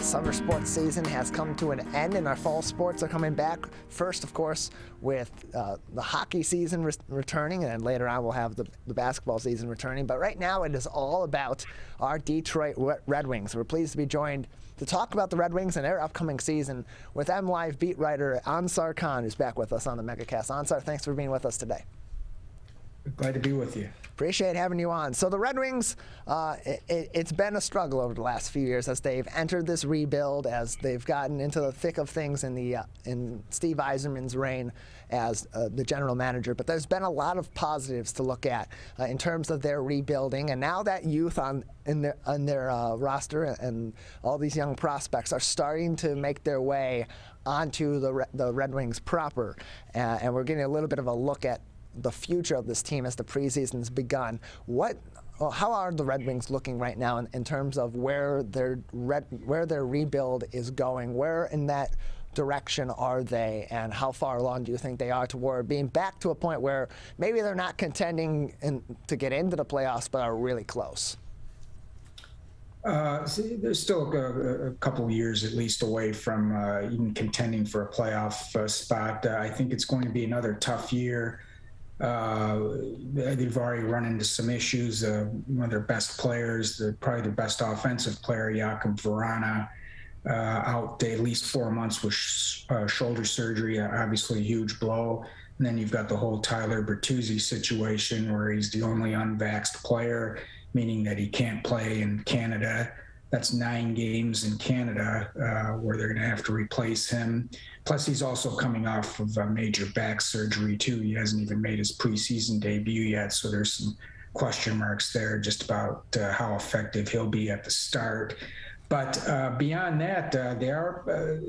summer sports season has come to an end and our fall sports are coming back. First, of course, with the hockey season returning, and then later on we'll have the basketball season returning. But right now it is all about our Detroit Red Wings. We're pleased to be joined to talk about the Red Wings and their upcoming season with MLive beat writer Ansar Khan, who's back with us on the MegaCast. Ansar, thanks for being with us today. Glad to be with you. Appreciate having you on. So the Red Wings, it's been a struggle over the last few years as they've entered this rebuild, as they've gotten into the thick of things in Steve Yzerman's reign as the general manager. But there's been a lot of positives to look at in terms of their rebuilding, and now that youth on their roster and all these young prospects are starting to make their way onto the Red Wings proper, and we're getting a little bit of a look at the future of this team as the preseason's begun. How are the Red Wings looking right now in terms of where their rebuild is going? Where in that direction are they, and how far along do you think they are toward being back to a point where maybe they're not contending to get into the playoffs but are really close? There's still a couple of years at least away from even contending for a playoff spot. I think it's going to be another tough year. They've already run into some issues. One of their best players, probably their best offensive player, Jakub Vrana, out at least 4 months with shoulder surgery, obviously a huge blow. And then you've got the whole Tyler Bertuzzi situation where he's the only unvaxxed player, meaning that he can't play in Canada. That's 9 games in Canada where they're going to have to replace him. Plus, he's also coming off of a major back surgery, too. He hasn't even made his preseason debut yet, so there's some question marks there just about how effective he'll be at the start. But beyond that, there are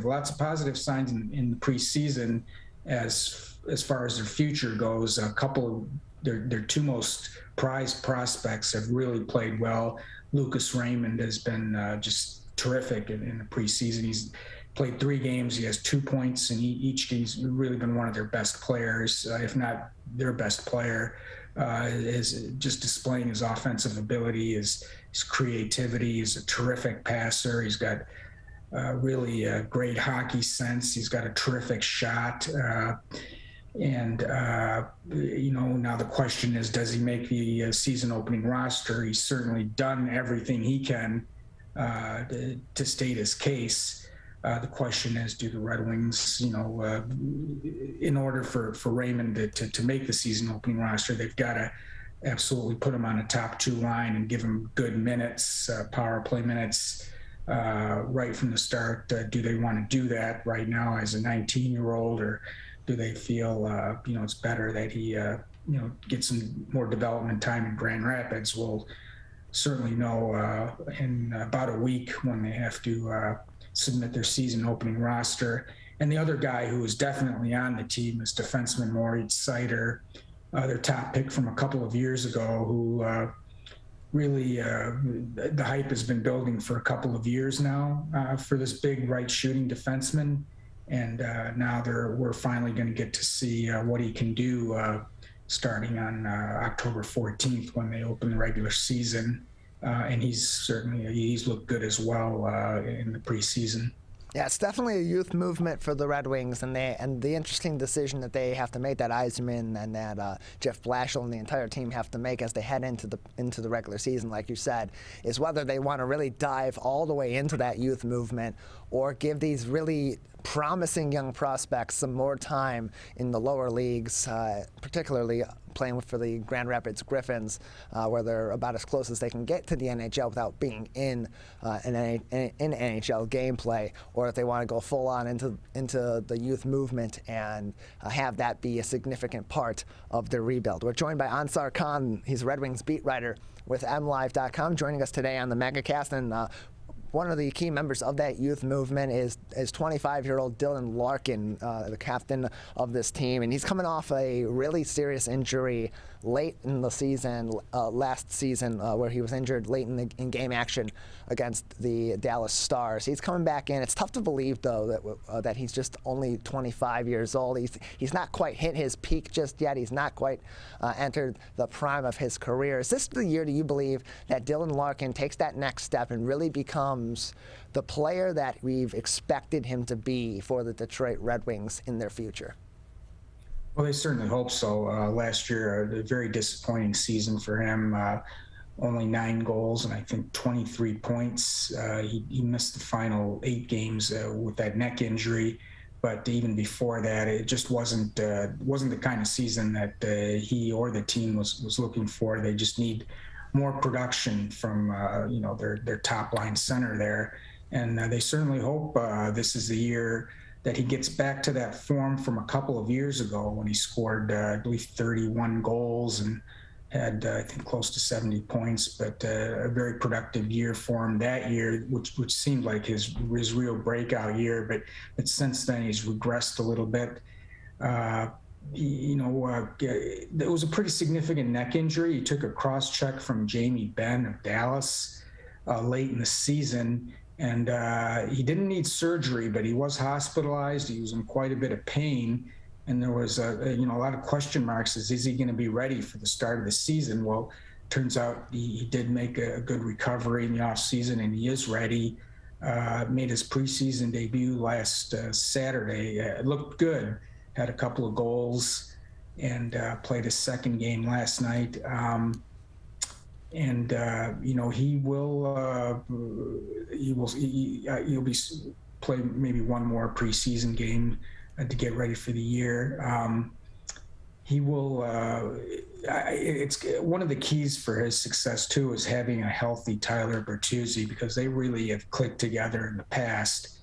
lots of positive signs in the preseason as far as their future goes. A couple of their two most prized prospects have really played well. Lucas Raymond has been just terrific in the preseason. He's played 3 games. He has 2 points in each game. He's really been one of their best players, if not their best player. Is just displaying his offensive ability, his creativity. He's a terrific passer. He's got really a great hockey sense. He's got a terrific shot. And now the question is, does he make the season opening roster? He's certainly done everything he can to state his case. The question is, do the Red Wings, in order for Raymond to make the season opening roster, they've got to absolutely put him on a top 2 line and give him good minutes, power play minutes right from the start. Do they want to do that right now as a 19-year-old, or do they feel, it's better that he, gets some more development time in Grand Rapids? We'll certainly know in about a week when they have to submit their season opening roster. And the other guy who is definitely on the team is defenseman Maurice Cider, their top pick from a couple of years ago, who really the hype has been building for a couple of years now for this big right shooting defenseman. And now we're finally going to get to see what he can do starting on October 14th when they open the regular season. And he's looked good as well in the preseason. Yeah, it's definitely a youth movement for the Red Wings, and the interesting decision that they have to make, that Yzerman and that Jeff Blashill and the entire team have to make as they head into the regular season, like you said, is whether they want to really dive all the way into that youth movement or give these really promising young prospects some more time in the lower leagues, particularly playing for the Grand Rapids Griffins, where they're about as close as they can get to the NHL without being in NHL gameplay, or if they want to go full on into the youth movement and have that be a significant part of their rebuild. We're joined by Ansar Khan. He's a Red Wings beat writer with MLive.com, joining us today on the MegaCast. And one of the key members of that youth movement is 25-year-old Dylan Larkin, the captain of this team. And he's coming off a really serious injury late in the season, last season, where he was injured late in game action against the Dallas Stars. He's coming back in. It's tough to believe, though, that he's just only 25 years old. He's not quite hit his peak just yet. He's not quite entered the prime of his career. Is this the year, do you believe, that Dylan Larkin takes that next step and really becomes becomes the player that we've expected him to be for the Detroit Red Wings in their future? Well, they certainly hope so. Last year, a very disappointing season for him. Only 9 goals and I think 23 points. He missed the final 8 games with that neck injury. But even before that, it just wasn't the kind of season that he or the team was looking for. They just need more production from their top line center there, and they certainly hope this is the year that he gets back to that form from a couple of years ago when he scored I believe 31 goals and had I think close to 70 points, but a very productive year for him that year, which seemed like his real breakout year. But since then he's regressed a little bit. It was a pretty significant neck injury. He took a cross check from Jamie Benn of Dallas late in the season, and he didn't need surgery, but he was hospitalized. He was in quite a bit of pain. And there was a lot of question marks. Is he going to be ready for the start of the season? Well, turns out he did make a good recovery in the off season, and he is ready. Made his preseason debut last Saturday. It looked good. Had a couple of goals, and played his second game last night. He'll play maybe one more preseason game to get ready for the year. He will. It's one of the keys for his success too is having a healthy Tyler Bertuzzi, because they really have clicked together in the past.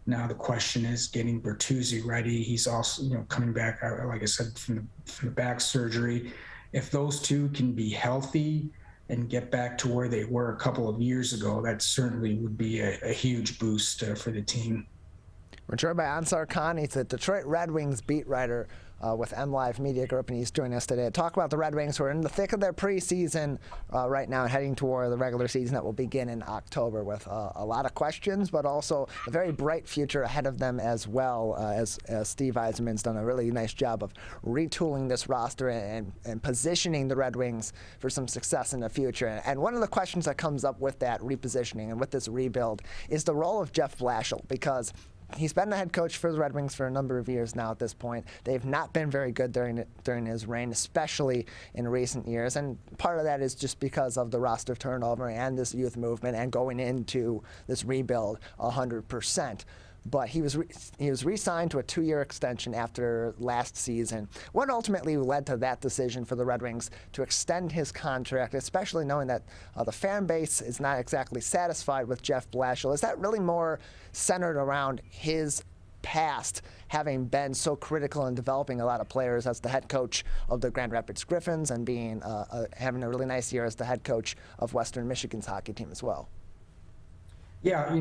Now the question is getting Bertuzzi ready. He's also coming back, like I said, from the back surgery. If those two can be healthy and get back to where they were a couple of years ago, that certainly would be a huge boost for the team. We're joined by Ansar Khan. He's a Detroit Red Wings beat writer with MLive Media Group, and he's joining us today to talk about the Red Wings, who are in the thick of their preseason right now, heading toward the regular season that will begin in October, with a lot of questions, but also a very bright future ahead of them as well, as Steve Yzerman's done a really nice job of retooling this roster and positioning the Red Wings for some success in the future. And one of the questions that comes up with that repositioning and with this rebuild is the role of Jeff Blashill, because he's been the head coach for the Red Wings for a number of years now at this point. They've not been very good during his reign, especially in recent years. And part of that is just because of the roster turnover and this youth movement and going into this rebuild 100%. But he was re-signed to a 2-year extension after last season. What ultimately led to that decision for the Red Wings to extend his contract, especially knowing that the fan base is not exactly satisfied with Jeff Blashill? Is that really more centered around his past, having been so critical in developing a lot of players as the head coach of the Grand Rapids Griffins and being having a really nice year as the head coach of Western Michigan's hockey team as well? Yeah,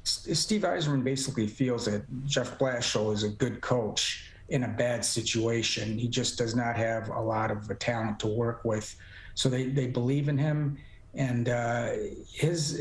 Steve Yzerman basically feels that Jeff Blashill is a good coach in a bad situation. He just does not have a lot of talent to work with. So they believe in him, and his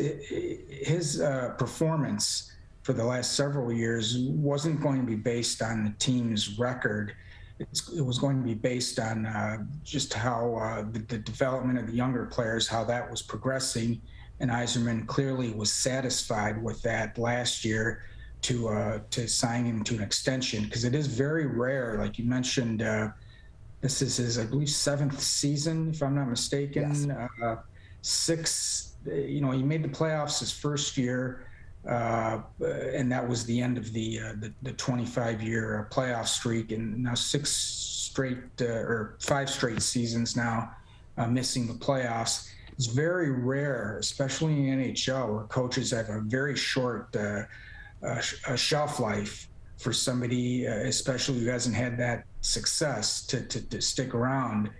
performance for the last several years wasn't going to be based on the team's record. It was going to be based on just how the development of the younger players, how that was progressing. And Yzerman clearly was satisfied with that last year to sign him to an extension, because it is very rare. Like you mentioned, this is his, I believe, 7th season, if I'm not mistaken. Yes. 6, he made the playoffs his first year, and that was the end of the 25-year playoff streak. And now 5 straight seasons now missing the playoffs. It's very rare, especially in the NHL, where coaches have a very short shelf life for somebody, especially who hasn't had that success, to stick around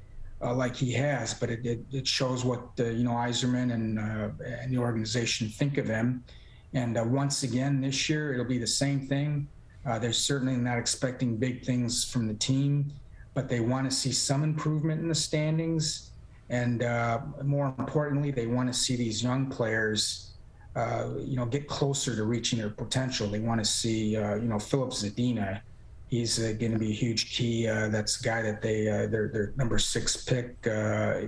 like he has. But it shows what Yzerman and the organization think of him. And once again this year, it'll be the same thing. They're certainly not expecting big things from the team, but they want to see some improvement in the standings. And more importantly, they want to see these young players, get closer to reaching their potential. They want to see, Philip Zadina. He's going to be a huge key. That's the guy that their number 6 pick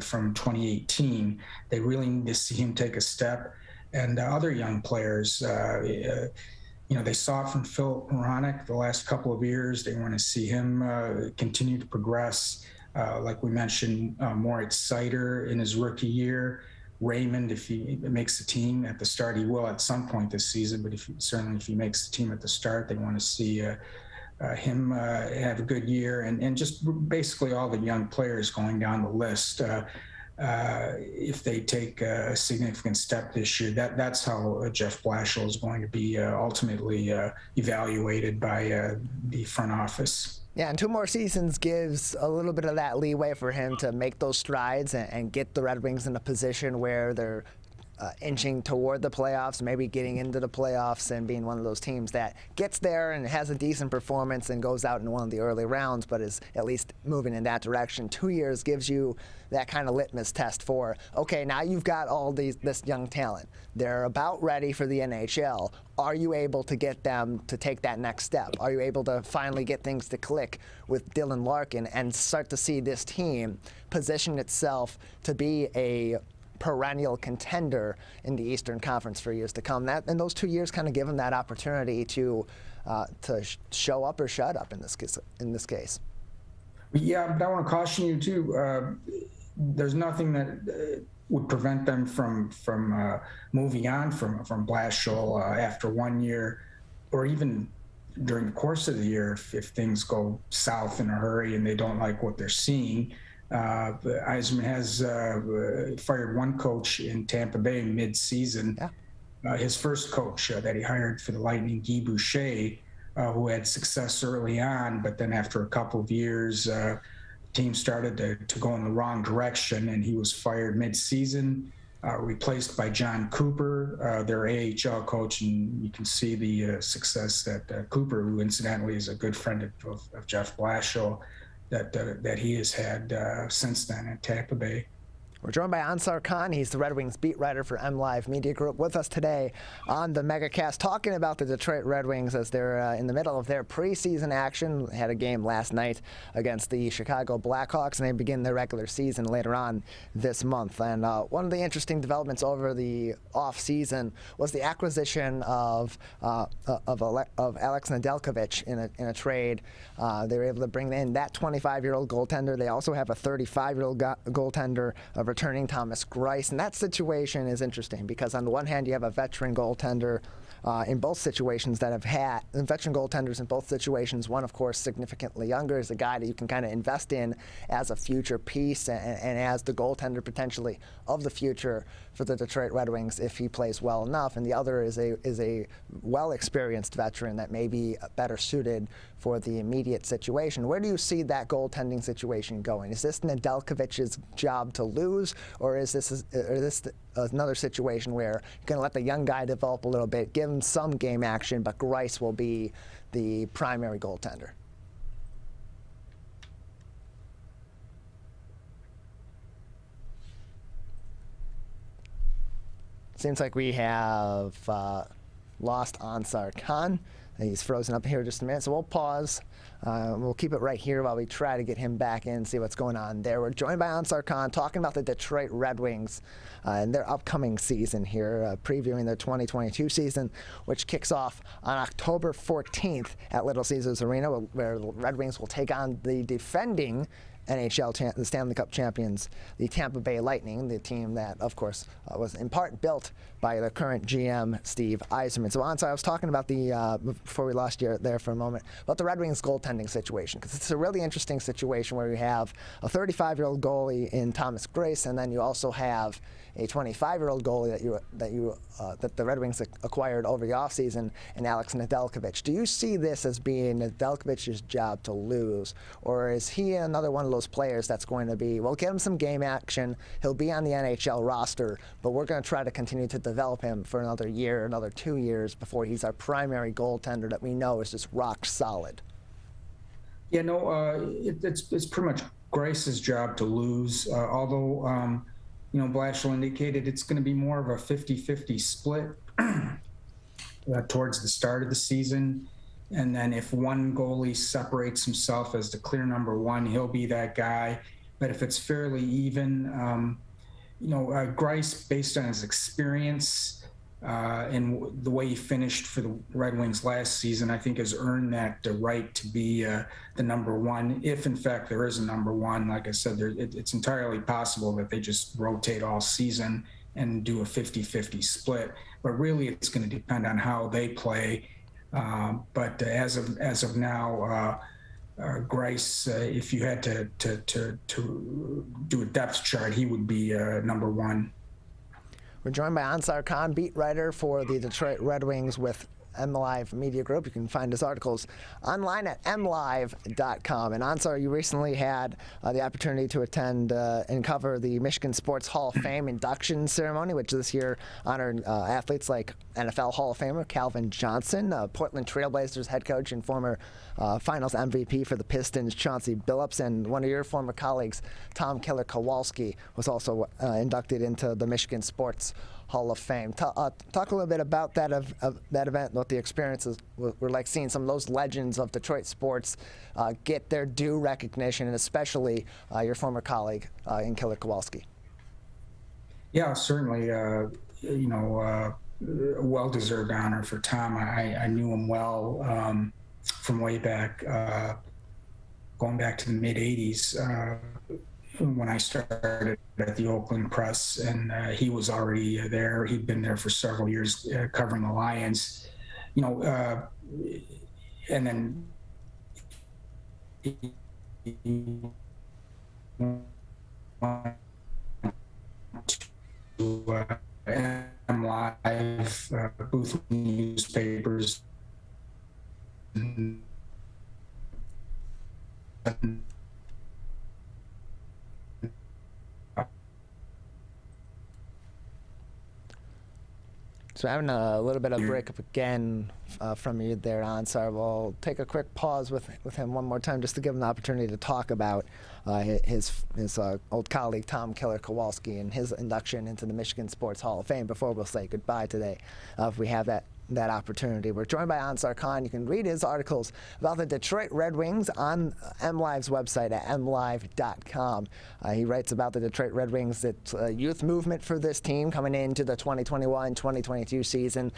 from 2018. They really need to see him take a step. and other young players. They saw it from Phil Hronek the last couple of years. They want to see him continue to progress. Like we mentioned, Maurice Cider in his rookie year. Raymond, if he makes the team at the start, he will at some point this season, but certainly if he makes the team at the start, they want to see him have a good year, and just basically all the young players going down the list. If they take a significant step this year, that's how Jeff Blashill is going to be ultimately evaluated by the front office. Yeah, and 2 more seasons gives a little bit of that leeway for him to make those strides and get the Red Wings in a position where they're inching toward the playoffs, maybe getting into the playoffs and being one of those teams that gets there and has a decent performance and goes out in one of the early rounds, but is at least moving in that direction. 2 years gives you that kind of litmus test for, okay, now you've got all this young talent. They're about ready for the NHL. Are you able to get them to take that next step? Are you able to finally get things to click with Dylan Larkin and start to see this team position itself to be a perennial contender in the Eastern Conference for years to come? And those 2 years kind of give them that opportunity to show up or shut up in this case. Yeah, but I want to caution you too. There's nothing that would prevent them from moving on from Blashill after 1 year, or even during the course of the year if things go south in a hurry and they don't like what they're seeing. Yzerman has fired one coach in Tampa Bay mid-season. Yeah. His first coach that he hired for the Lightning, Guy Boucher, who had success early on, but then after a couple of years, the team started to go in the wrong direction, and he was fired mid-season, replaced by John Cooper, their AHL coach, and you can see the success that Cooper, who incidentally is a good friend of Jeff Blashill, that he has had since then at Tampa Bay. We're joined by Ansar Khan. He's the Red Wings beat writer for MLive Media Group, with us today on the MegaCast, talking about the Detroit Red Wings as they're in the middle of their preseason action. They had a game last night against the Chicago Blackhawks, and they begin their regular season later on this month. And one of the interesting developments over the off-season was the acquisition of Alex Nadelkovic in a trade. They were able to bring in that 25-year-old goaltender. They also have a 35-year-old goaltender, returning Thomas Greiss, and that situation is interesting because on the one hand you have a veteran goaltender in both situations that have had veteran goaltenders in both situations. One, of course, significantly younger, is a guy that you can kind of invest in as a future piece and as the goaltender potentially of the future for the Detroit Red Wings if he plays well enough. And the other is a well-experienced veteran that may be better suited for the immediate situation. Where do you see that goaltending situation going? Is this Nedeljkovic's job to lose, or is this another situation where you're going to let the young guy develop a little bit, give him some game action, but Greiss will be the primary goaltender? Seems like we have lost Ansar Khan. He's frozen up here just a minute, so we'll pause. We'll keep it right here while we try to get him back in, see what's going on there. We're joined by Ansar Khan, talking about the Detroit Red Wings and their upcoming season here, previewing their 2022 season, which kicks off on October 14th at Little Caesars Arena, where the Red Wings will take on the defending NHL, the Stanley Cup champions, the Tampa Bay Lightning, the team that, of course, was in part built by the current GM, Steve Yzerman. So, Ansar, I was talking about before we lost you there for a moment, about the Red Wings goaltending situation, because it's a really interesting situation where you have a 35-year-old goalie in Thomas Greiss, and then you also have a 25-year-old goalie that the Red Wings acquired over the offseason, in Alex Nedeljkovic. Do you see this as being Nedeljkovic's job to lose, or is he another one of those players that's going to be, well, give him some game action, he'll be on the NHL roster, but we're going to try to continue to develop him for another year, another 2 years before he's our primary goaltender that we know is just rock solid? Yeah, no, it's pretty much Greiss's job to lose, although Blashill indicated it's going to be more of a 50-50 split towards the start of the season. And then if one goalie separates himself as the clear number one, he'll be that guy. But if it's fairly even, Greiss, based on his experience, And the way he finished for the Red Wings last season, I think has earned that right to be the number one. If in fact there is a number one, like I said, it's entirely possible that they just rotate all season and do a 50-50 split. But really, it's going to depend on how they play. But as of now, Grice, if you had to do a depth chart, he would be number one. We're joined by Ansar Khan, beat writer for the Detroit Red Wings with MLive Media Group. You can find his articles online at mlive.com. And Ansar, you recently had the opportunity to attend and cover the Michigan Sports Hall of Fame induction ceremony, which this year honored athletes like NFL Hall of Famer Calvin Johnson, Portland Trailblazers head coach and former Finals MVP for the Pistons, Chauncey Billups, and one of your former colleagues, Tom Killer Kowalski, was also inducted into the Michigan Sports Hall of Fame. Talk a little bit about that that event, what the experiences were like, seeing some of those legends of Detroit sports get their due recognition, and especially your former colleague in Killer Kowalski. Yeah, certainly. A well-deserved honor for Tom. I knew him well from way back, going back to the mid '80s. When I started at the Oakland Press, and he was already there. He'd been there for several years covering the Lions, and then to MLive, Booth newspapers. So having a little bit of breakup again from you there, Ansar. We'll take a quick pause with him one more time just to give him the opportunity to talk about his old colleague Tom Killer Kowalski and his induction into the Michigan Sports Hall of Fame before we'll say goodbye today, if we have that opportunity. We're joined by Ansar Khan. You can read his articles about the Detroit Red Wings on MLive's website at mlive.com. He writes about the Detroit Red Wings, it's a youth movement for this team coming into the 2021-2022 season.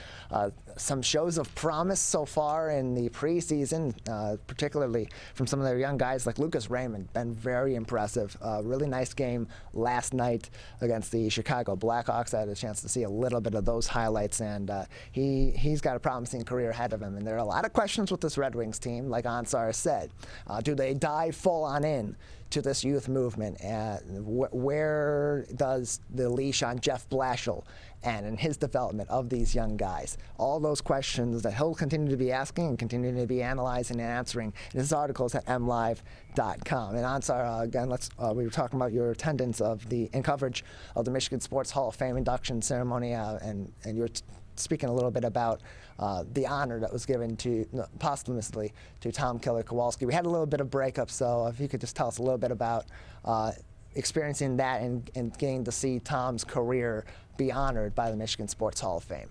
Some shows of promise so far in the preseason, particularly from some of their young guys like Lucas Raymond, been very impressive. Really nice game last night against the Chicago Blackhawks. I had a chance to see a little bit of those highlights, and he's got a promising career ahead of him. And there are a lot of questions with this Red Wings team, like Ansar said. Do they dive full on in to this youth movement? Where does the leash on Jeff Blashill and his development of these young guys? All those questions that he'll continue to be asking and continue to be analyzing and answering in his articles at mlive.com. And Ansar, again, we were talking about your attendance and coverage of the Michigan Sports Hall of Fame induction ceremony, and you're speaking a little bit about the honor that was given posthumously to Tom Killer Kowalski. We had a little bit of breakup, so if you could just tell us a little bit about experiencing that and getting to see Tom's career be honored by the Michigan Sports Hall of Fame.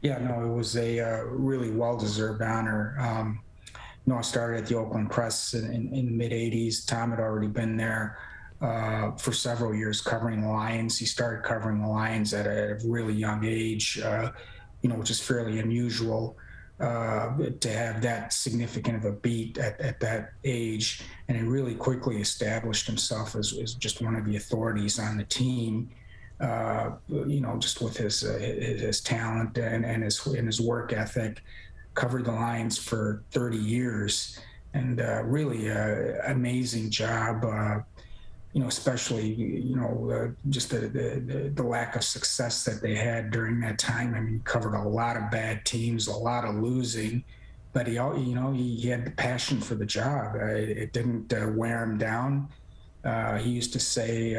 Yeah, no, it was a really well-deserved honor. I started at the Oakland Press in the mid-'80s. Tom had already been there for several years covering the Lions. He started covering the Lions at a really young age, which is fairly unusual to have that significant of a beat at that age. And he really quickly established himself as just one of the authorities on the team, just with his talent and his work ethic. Covered the Lions for 30 years, and really amazing job. Especially just the lack of success that they had during that time. I mean, he covered a lot of bad teams, a lot of losing, but he had the passion for the job. It didn't wear him down. He used to say,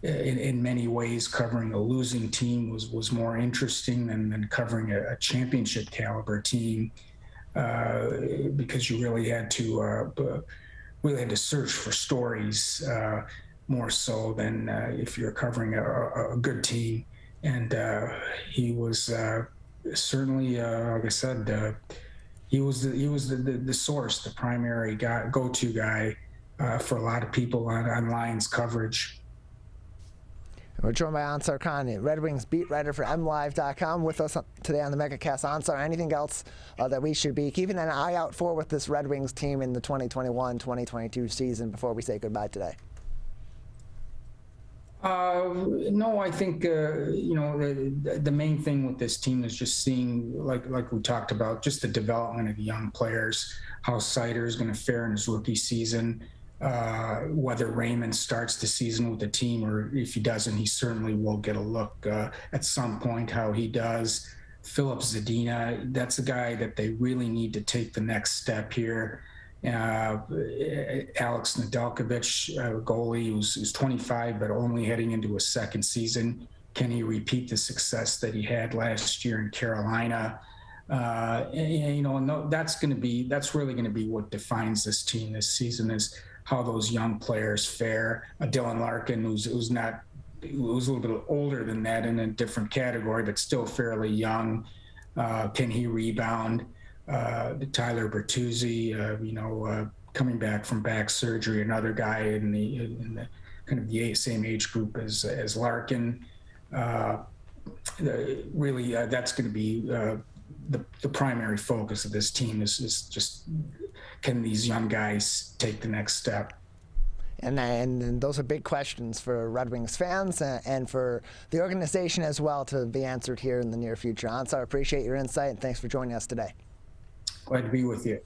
in many ways, covering a losing team was more interesting than covering a championship caliber team, because you really had to search for stories more so than if you're covering a good team. And he was certainly, like I said, he was the source, the primary go-to guy for a lot of people on Lions coverage. We're joined by Ansar Khan, Red Wings beat writer for MLive.com, with us today on the MegaCast. Ansar, anything else that we should be keeping an eye out for with this Red Wings team in the 2021-2022 season before we say goodbye today? No, I think the main thing with this team is just seeing, like we talked about, just the development of the young players, how Cider is going to fare in his rookie season, whether Raymond starts the season with the team, or if he doesn't, he certainly will get a look at some point how he does. Filip Zadina, that's a guy that they really need to take the next step here. Alex Nadelkovic, goalie, who's 25 but only heading into a second season. Can he repeat the success that he had last year in Carolina? That's really going to be what defines this team this season, is how those young players fare. Dylan Larkin, who's a little bit older than that in a different category, but still fairly young. Can he rebound? Tyler Bertuzzi, coming back from back surgery, another guy in the kind of the same age group as Larkin. That's going to be the primary focus of this team is just, can these young guys take the next step? And those are big questions for Red Wings fans and for the organization as well to be answered here in the near future. Ansar, appreciate your insight and thanks for joining us today. Glad to be with you.